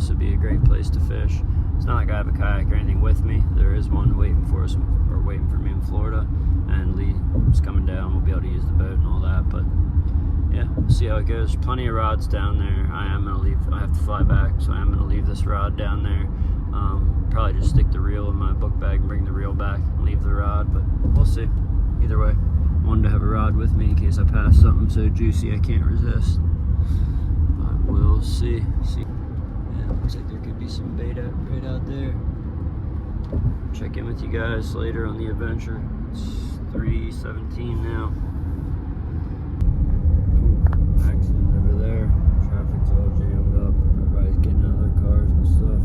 this would be a great place to fish. It's not like I have a kayak or anything with me. There is one waiting for us, or waiting for me in Florida, and Lee's coming down. We'll be able to use the boat and all that, but yeah, we'll see how it goes. Plenty of rods down there. I have to fly back, so I am gonna leave this rod down there. Probably just stick the reel in my book bag and bring the reel back and leave the rod, but we'll see. Either way, wanted to have a rod with me in case I pass something so juicy I can't resist. But we'll see. Yeah, looks like there could be some bait right out there. Check in with you guys later on the adventure. It's 3:17 now. Accident over there. Traffic's all jammed up. Everybody's getting out of their cars and stuff.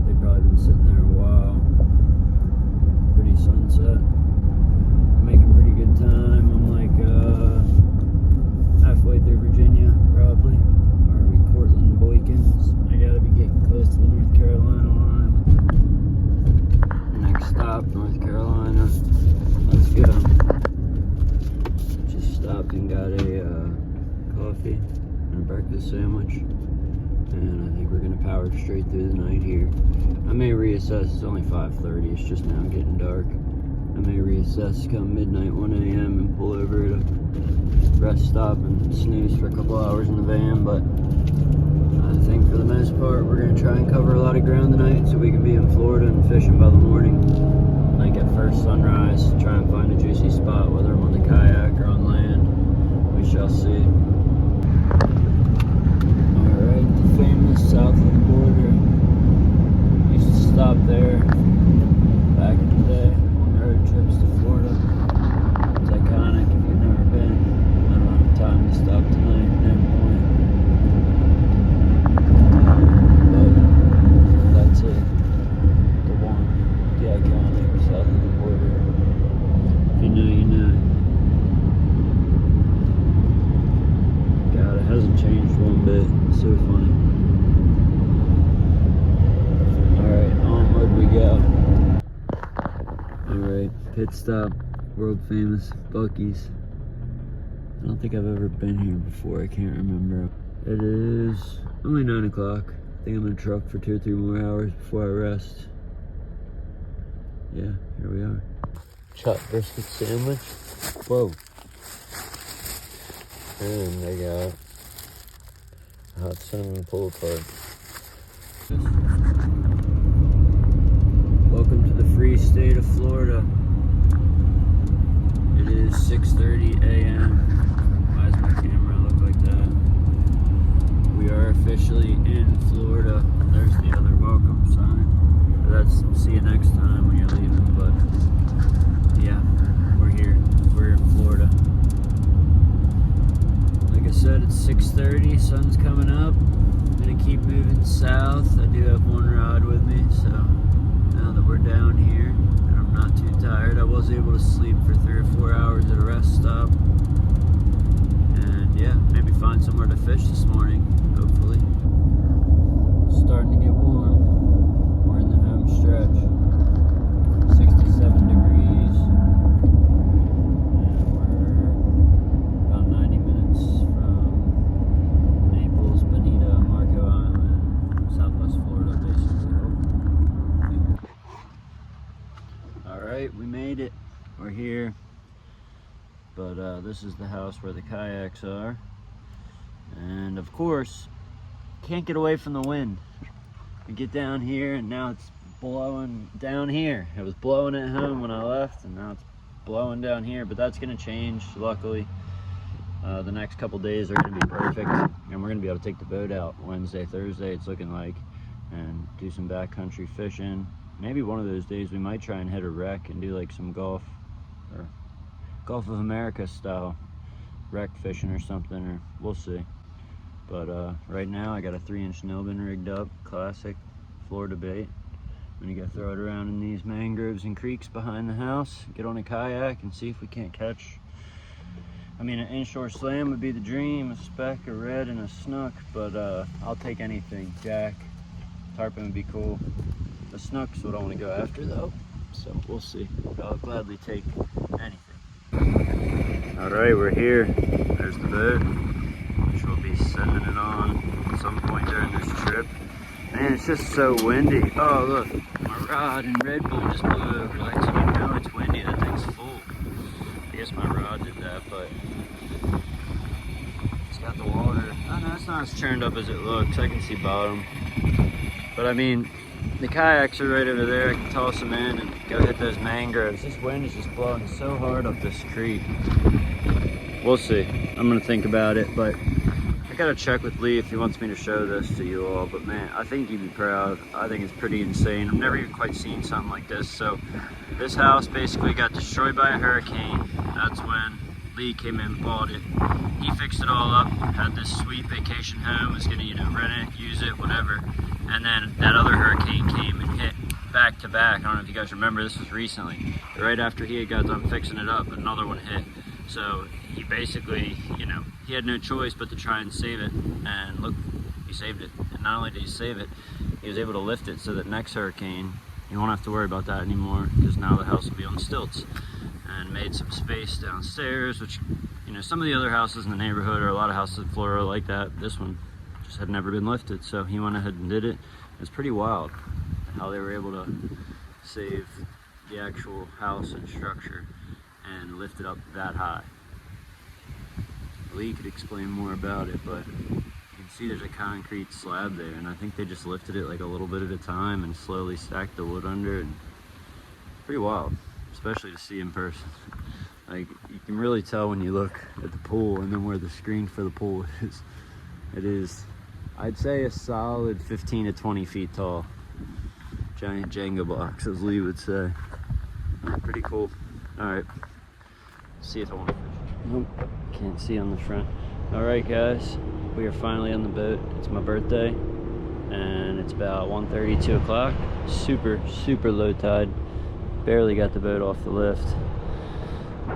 They've probably been sitting there a while. Pretty sunset. Making pretty good time. I'm like halfway through Virginia, probably. Or are we Cortland Boykins? I gotta be getting close to the North Carolina line. Next stop, North Carolina. Let's go. Just stopped and got a coffee and a breakfast sandwich, and I think we're gonna power straight through the night here. I may reassess. It's only 5:30. It's just now getting dark. I may reassess come midnight, 1 a.m. and pull over at a rest stop and snooze for a couple hours in the van, but I think for the most part we're gonna try and cover a lot of ground tonight so we can be in Florida and fishing by the morning, like at first sunrise. Try and find a juicy spot, whether I'm on the kayak or on land. We shall see. Alright, the famous south of the border. Used to stop there back in the day on road trips to Florida. It's iconic if you've never been. I don't have time to stop tonight, no point. But that's it. The one, the iconic south of the border. If you know, you know. God, it hasn't changed one bit. It's so funny. Alright, onward we go. Alright, pit stop. World famous Buc-ee's. I don't think I've ever been here before. I can't remember. It is only 9 o'clock. I think I'm in a truck for 2 or 3 more hours before I rest. Yeah, here we are. Chopped brisket sandwich. Whoa. And I got hot cinnamon pull apart. Welcome to the free state of Florida. It is 6:30 a.m. Why does my camera look like that? We are officially in Florida. There's the other welcome sign. That's see you next time when you're leaving, but yeah, we're here. We're in Florida. Like I said, it's 6:30, sun's coming up. I'm gonna keep moving south. I do have one rod with me, so now that we're down here and I'm not too tired, I was able to sleep for 3 or 4 hours at a rest stop. And yeah, maybe find somewhere to fish this morning, hopefully. It's starting to get warm. We're in the home stretch. 67 degrees. And we're about 90 minutes from Naples, Bonita, Marco Island, Southwest Florida, basically. Alright, we made it. We're here. But this is the house where the kayaks are. And of course, can't get away from the wind. We get down here and now it's blowing down here. It was blowing at home when I left and now it's blowing down here, but that's gonna change, luckily. The next couple days are gonna be perfect and we're gonna be able to take the boat out Wednesday, Thursday, it's looking like, and do some backcountry fishing. Maybe one of those days we might try and hit a wreck and do like some Gulf of America style wreck fishing or something, or we'll see. But right now I got a 3-inch Nilbin rigged up, classic Florida bait. I'm gonna go throw it around in these mangroves and creeks behind the house, get on a kayak and see if we can't catch. I mean, an inshore slam would be the dream, a speck, a red, and a snook, but I'll take anything. Jack, tarpon would be cool. The snook's what I want to go after though, so we'll see. I'll gladly take anything. Alright, we're here. There's the boat, which we'll be sending it on at some point during this trip. Man, Man, it's just so windy. Oh, look, my rod and Red Bull just blew over. Like, so you know it's windy. That thing's full. I guess my rod did that, but it's got the water. Oh, no, it's not as churned up as it looks. I can see bottom. But I mean, the kayaks are right over there. I can toss them in and go hit those mangroves. This wind is just blowing so hard up this creek. We'll see. I'm gonna think about it, but I gotta check with Lee if he wants me to show this to you all. But man, I think you'd be proud. I think it's pretty insane. I've never even quite seen something like this. So this house basically got destroyed by a hurricane. That's when Lee came in and bought it. He fixed it all up, had this sweet vacation home, was gonna, you know, rent it, use it, whatever. And then that other hurricane came and hit back to back. I don't know if you guys remember, this was recently. Right after he had got done fixing it up, another one hit. So he basically, you know, he had no choice but to try and save it. And look, he saved it. And not only did he save it, he was able to lift it so that next hurricane, you won't have to worry about that anymore, because now the house will be on stilts. And made some space downstairs, which, you know, some of the other houses in the neighborhood, or a lot of houses in Florida like that, this one just had never been lifted. So he went ahead and did it. It's pretty wild how they were able to save the actual house and structure and lift it up that high. Lee could explain more about it, but you can see there's a concrete slab there, and I think they just lifted it like a little bit at a time and slowly stacked the wood under, and pretty wild, especially to see in person. Like, you can really tell when you look at the pool and then where the screen for the pool is. It is, I'd say, a solid 15 to 20 feet tall. Giant Jenga blocks, as Lee would say. Pretty cool. All right, see if I want to fish. Nope, can't see on the front. All right, guys, we are finally on the boat. It's my birthday, and it's about 1:30, 2 o'clock. Super low tide. Barely got the boat off the lift.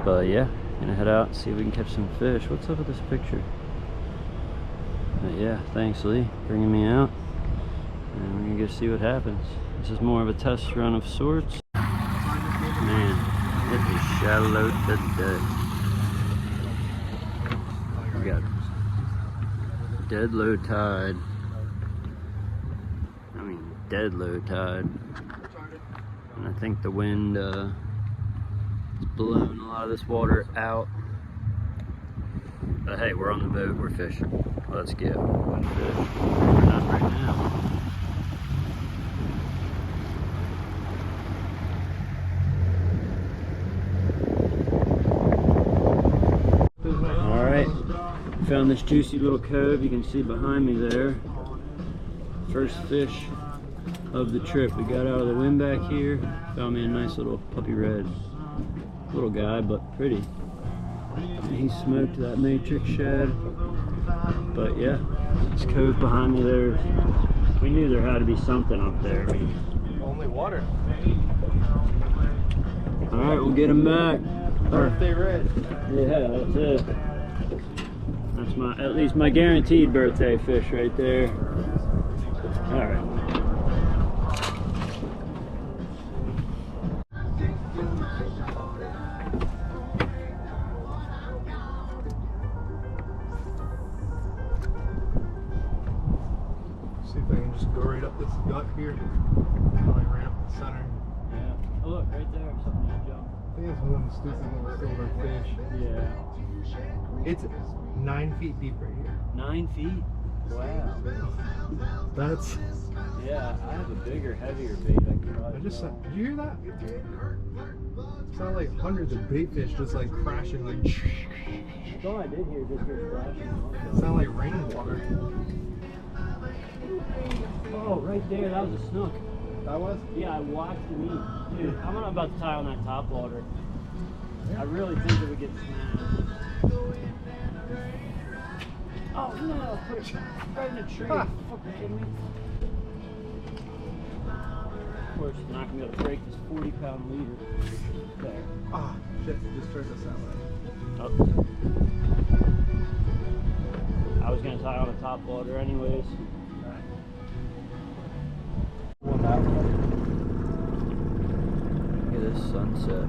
But yeah, gonna head out and see if we can catch some fish. What's up with this picture? But yeah, thanks Lee, bringing me out. And we're gonna go see what happens. This is more of a test run of sorts. Man, it is shallow today. We got dead low tide. I mean, dead low tide. And I think the wind is blowing a lot of this water out. But hey, we're on the boat, we're fishing. Let's go. One fish. Not right now. Alright, found this juicy little cove. You can see behind me there. First fish of the trip. We got out of the wind back here. Found me a nice little puppy red. Little guy, but pretty. He smoked that matrix shad. But yeah, this cove behind me there, we knew there had to be something up there. I mean, only water. Alright, we'll get him back. Birthday red. Yeah, that's it. That's my, at least my guaranteed birthday fish right there. Alright. See if I can just go right up this gut here. Probably right up the center. Yeah. Oh look, right there, something to jump. I think it's one of them stupid little silver fish. Yeah. It's 9 feet deep right here. 9 feet? Wow. That's. Yeah, I have a bigger, heavier bait. I can probably. I just said, did you hear that? It sounded like hundreds of bait fish just like crashing, like. Oh, I did hear just here splashing. It sounded like rainwater. Oh, right there, that was a snook. That was? Yeah, I watched him eat. Dude, I'm about to tie on that top water. I really think it would get smashed. Oh no, put it right in the tree. Huh. Fucking kidding me? Of course, it's not gonna be able to break this 40-pound leader. There. Ah, oh, shit, just turned us that way. Oh. I was gonna tie on the top water anyways. Look at this sunset.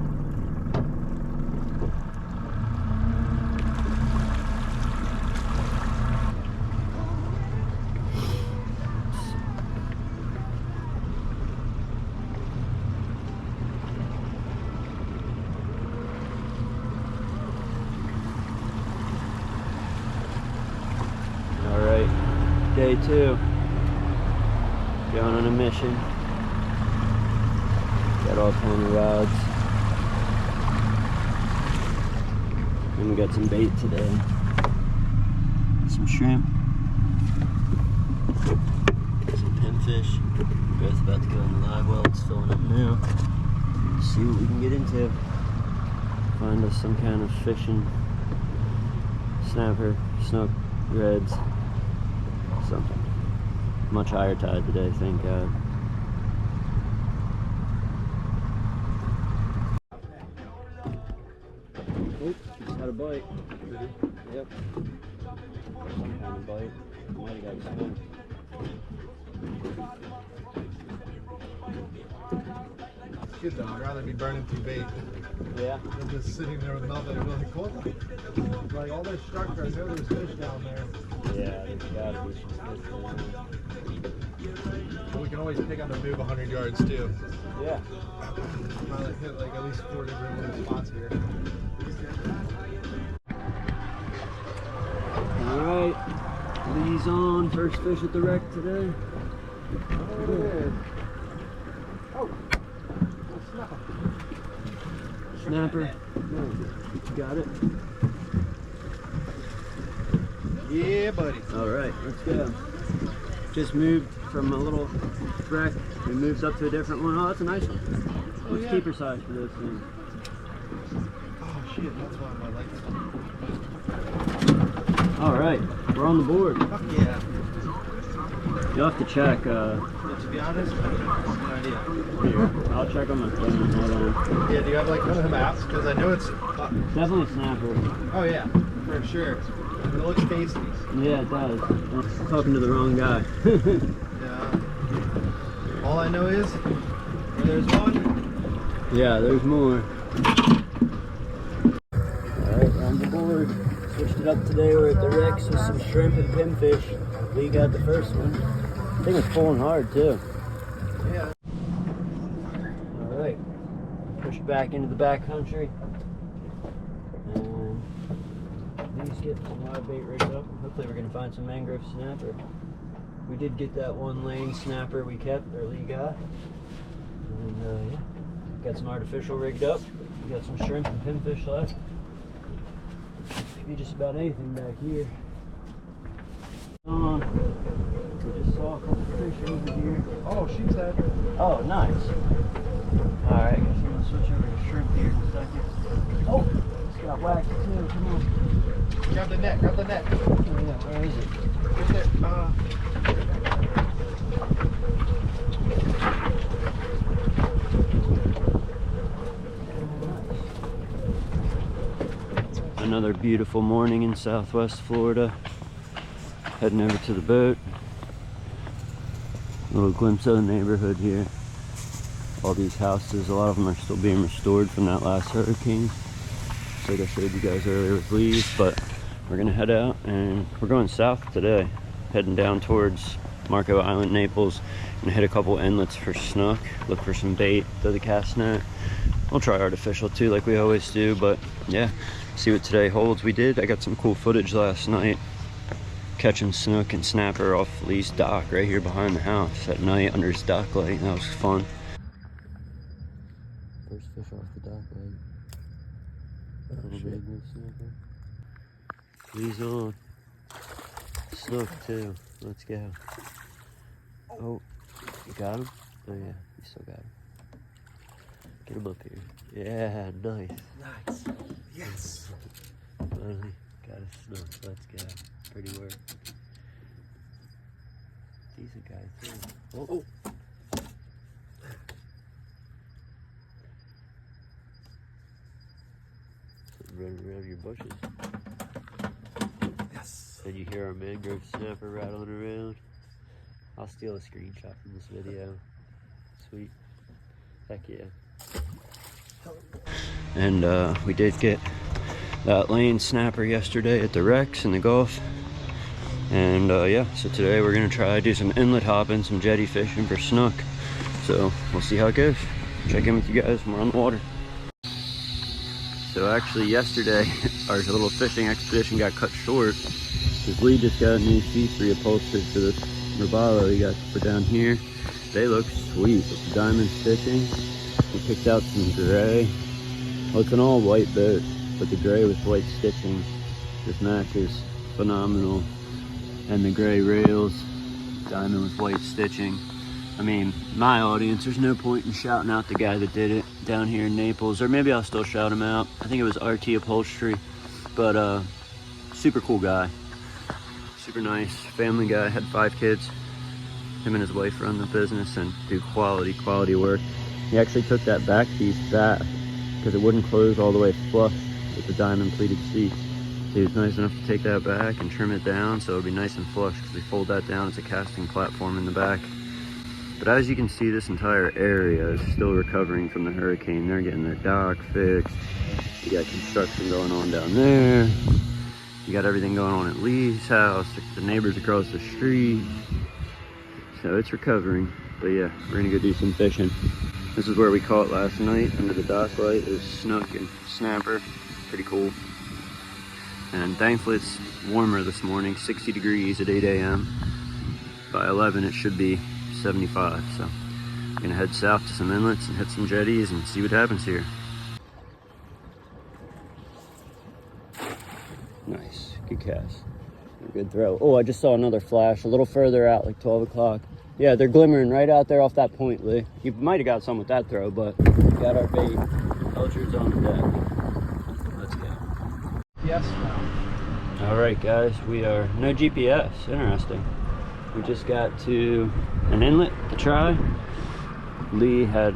day 2. Going on a mission. Got all kind of rods. And we got some bait today. Some shrimp. Some pinfish. We're both about to go in the live well. It's filling up now. Let's see what we can get into. Find us some kind of fishing. Snapper, snook, reds, something. Much higher tide today, thank God. Oop, just had a bite. Yep. Some kind of bite. Might have got a snook. Good though, I'd rather be burning through bait Yeah. than just sitting there with nothing. Like, what? Like all this structure, I know there's fish down there. Yeah, there's gotta be some fish down We can always pick up and move 100 yards too. there. Yeah. Probably hit like at least 4 different little spots here. Alright. Lee's on. First fish at the wreck today. Oh, Snapper. Got it. yeah, buddy. Alright, let's go. Just moved from a little wreck. We moved up to a different one. Oh, that's a nice one. What's keeper size for those things? Oh shit, that's why I like this. Alright, we're on the board. Fuck yeah. You'll have to check. To be honest, I have no idea. Here, I'll check on my phone. Hold on. Yeah, do you have like one of the maps? Because I know it's. Definitely a snapper. Oh yeah, for sure. It looks tasty. Yeah, it does. I'm talking to the wrong guy. Yeah. All I know is there's one. Yeah, there's more. Alright, we're on the board. Switched it up today. We're at the wrecks with some shrimp and pinfish. Lee got the first one. I think it's pulling hard too. Yeah. Alright. Push it back into the backcountry. And Lee's getting some live bait rigged up. Hopefully we're going to find some mangrove snapper. We did get that one lane snapper we kept, or Lee got. And yeah, got some artificial rigged up. We got some shrimp and pinfish left. Maybe just about anything back here. We just saw a couple fish over here. Oh, sheep's head. Oh, nice. Alright, I guess I'm gonna switch over to shrimp here in a second. Oh, it's got whacked too. Come on. Grab the net, grab the net. Oh, yeah, where is it? Right there. Another beautiful morning in Southwest Florida. Heading over to the boat. Little glimpse of the neighborhood here. All these houses, a lot of them are still being restored from that last hurricane. Just like I showed you guys earlier with leaves, but we're gonna head out and we're going south today. Heading down towards Marco Island, Naples, and hit a couple inlets for snook. Look for some bait, throw the cast net. We'll try artificial too, like we always do, but yeah, see what today holds. I got some cool footage last night catching snook and snapper off Lee's dock right here behind the house at night under his dock light. That was fun. First fish off the dock light. Big snapper. Lee's on. Snook too. Let's go. Oh, you got him? Oh yeah, you still got him. Get him up here. Yeah, nice. Nice. Yes. Finally got a snook. Let's go. Pretty work. Decent guy too. Oh. Running around your bushes. Yes. Did you hear our mangrove snapper rattling around? I'll steal a screenshot from this video. Sweet. Heck yeah. And we did get that lane snapper yesterday at the wrecks in the Gulf. And yeah, so today we're gonna try to do some inlet hopping, some jetty fishing for snook. So we'll see how it goes. Check in with you guys when we're on the water. So actually yesterday, our little fishing expedition got cut short. Because Lee just got new seats reupholstered for this Crevalle he got for down here. They look sweet with the diamond stitching. We picked out some gray. Well, it's an all white boat, but the gray with white stitching just matches phenomenal. And the gray rails, diamond with white stitching. I mean, my audience, there's no point in shouting out the guy that did it down here in Naples, or maybe I'll still shout him out. I think it was RT Upholstery, but super cool guy. Super nice, family guy, had 5 kids. Him and his wife run the business and do quality work. He actually took that back piece back because it wouldn't close all the way flush with the diamond pleated seats. So he was nice enough to take that back and trim it down so it would be nice and flush, because we fold that down as a casting platform in the back. But as you can see, this entire area is still recovering from the hurricane. They're getting their dock fixed. You got construction going on down there. You got everything going on at Lee's house, the neighbors across the street. So it's recovering. But yeah, we're gonna go do some fishing. This is where we caught last night under the dock light. It was snook and snapper. Pretty cool. And thankfully it's warmer this morning, 60 degrees at 8 a.m. By 11 it should be 75. So I'm gonna head south to some inlets and hit some jetties and see what happens here. Nice, good cast. Good throw. Oh, I just saw another flash a little further out, like 12 o'clock. Yeah, they're glimmering right out there off that point, Lee. You might have got some with that throw, but we got our bait. Pilchards on the deck. Let's go. Yes. All right, guys, we are no GPS. Interesting. We just got to an inlet to try. Lee had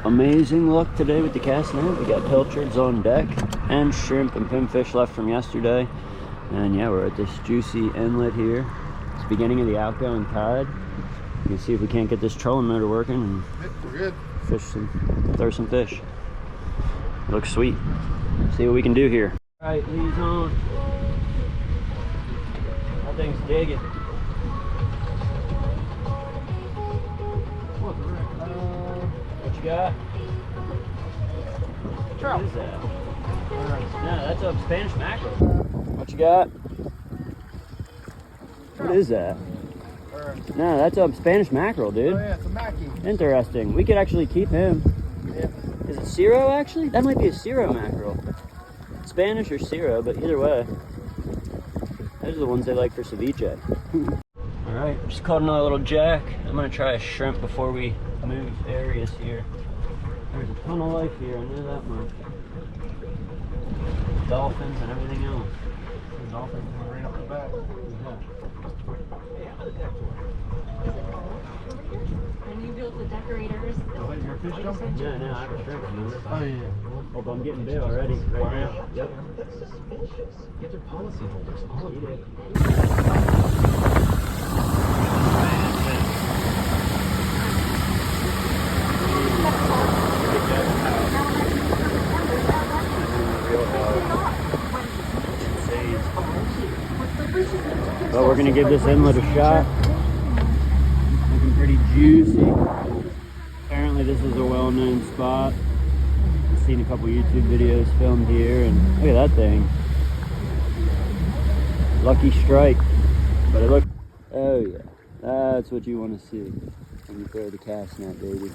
amazing luck today with the cast net. We got pilchards on deck and shrimp and pinfish left from yesterday. And yeah, we're at this juicy inlet here. It's the beginning of the outgoing tide. You can see if we can't get this trolling motor working and We're good. throw some fish. Looks sweet. See what we can do here. All right, Lee's on. That thing's digging. What you got? What is that? No, that's a Spanish mackerel. What you got? What is that? No, that's a Spanish mackerel, dude. Oh yeah, it's a Mackie. Interesting. We could actually keep him. Yeah. Is it Ciro, actually? That might be a Ciro mackerel. Spanish or Ciro, but either way. Those are the ones they like for ceviche. Alright, just caught another little jack. I'm gonna try a shrimp before we move areas here. There's a ton of life here, I know that much. Dolphins and everything else. The dolphins went right up the back. When you built the decorators. Oh, wait, your fish jumping? No, I have a shrimp. Oh yeah. Oh, I'm getting bit already, right now. Yep. Get their policy holders. All of it. Well, we're gonna give this inlet a shot. Looking pretty juicy. Apparently this is a well-known spot. I've seen a couple YouTube videos filmed here, and look at that thing. Lucky strike. But it looks, oh yeah, that's what you want to see when you throw the cast net, baby.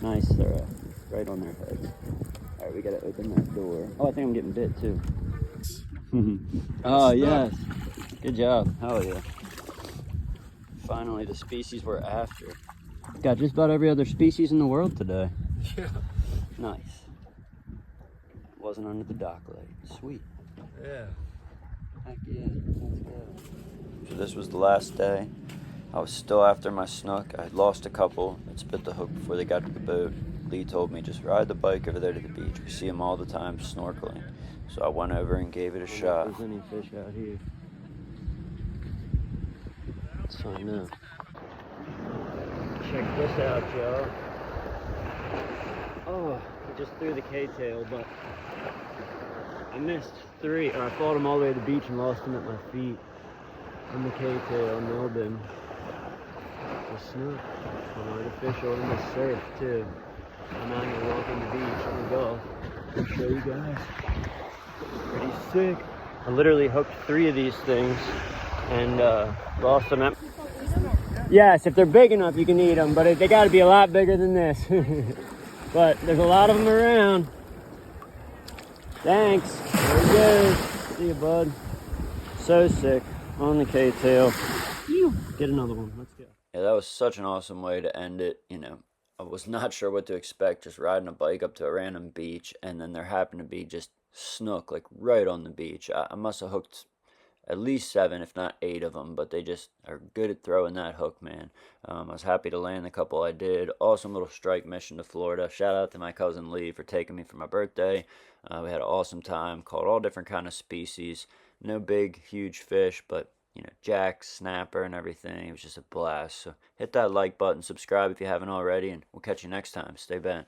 Nice throw, right on their heads. All right, we gotta open that door. Oh, I think I'm getting bit too. Oh yes, good job. Hell yeah. Finally, the species we're after. Got just about every other species in the world today. Yeah. Nice. Wasn't under the dock light. Sweet. Yeah. Heck yeah, let's go. So this was the last day. I was still after my snook. I had lost a couple that spit the hook before they got to the boat. Lee told me, just ride the bike over there to the beach. We see them all the time snorkeling. So I went over and gave it a shot. If there's any fish out here. Let's find out. Check this out, y'all. Oh, I just threw the K-tail, but I missed 3, or I followed him all the way to the beach and lost him at my feet. On the K-tail, nailed him. It's a snook. An artificial in the surf, too. I'm out here walking the beach on the Gulf. I'll show you guys. Pretty sick. I literally hooked 3 of these things and lost them. Yes, if they're big enough, you can eat them, but they got to be a lot bigger than this. But there's a lot of them around. Thanks. Very good. See you, bud. So sick on the K-tail. Get another one. Let's go. Yeah, that was such an awesome way to end it. You know, I was not sure what to expect, just riding a bike up to a random beach, and then there happened to be just snook, like right on the beach. I must have hooked at least 7, if not 8 of them, but they just are good at throwing that hook, man. I was happy to land the couple I did. Awesome little strike mission to Florida. Shout out to my cousin Lee for taking me for my birthday. We had an awesome time, caught all different kind of species. No big, huge fish, but you know, jacks, snapper, and everything. It was just a blast. So hit that like button, subscribe if you haven't already, and we'll catch you next time. Stay bent.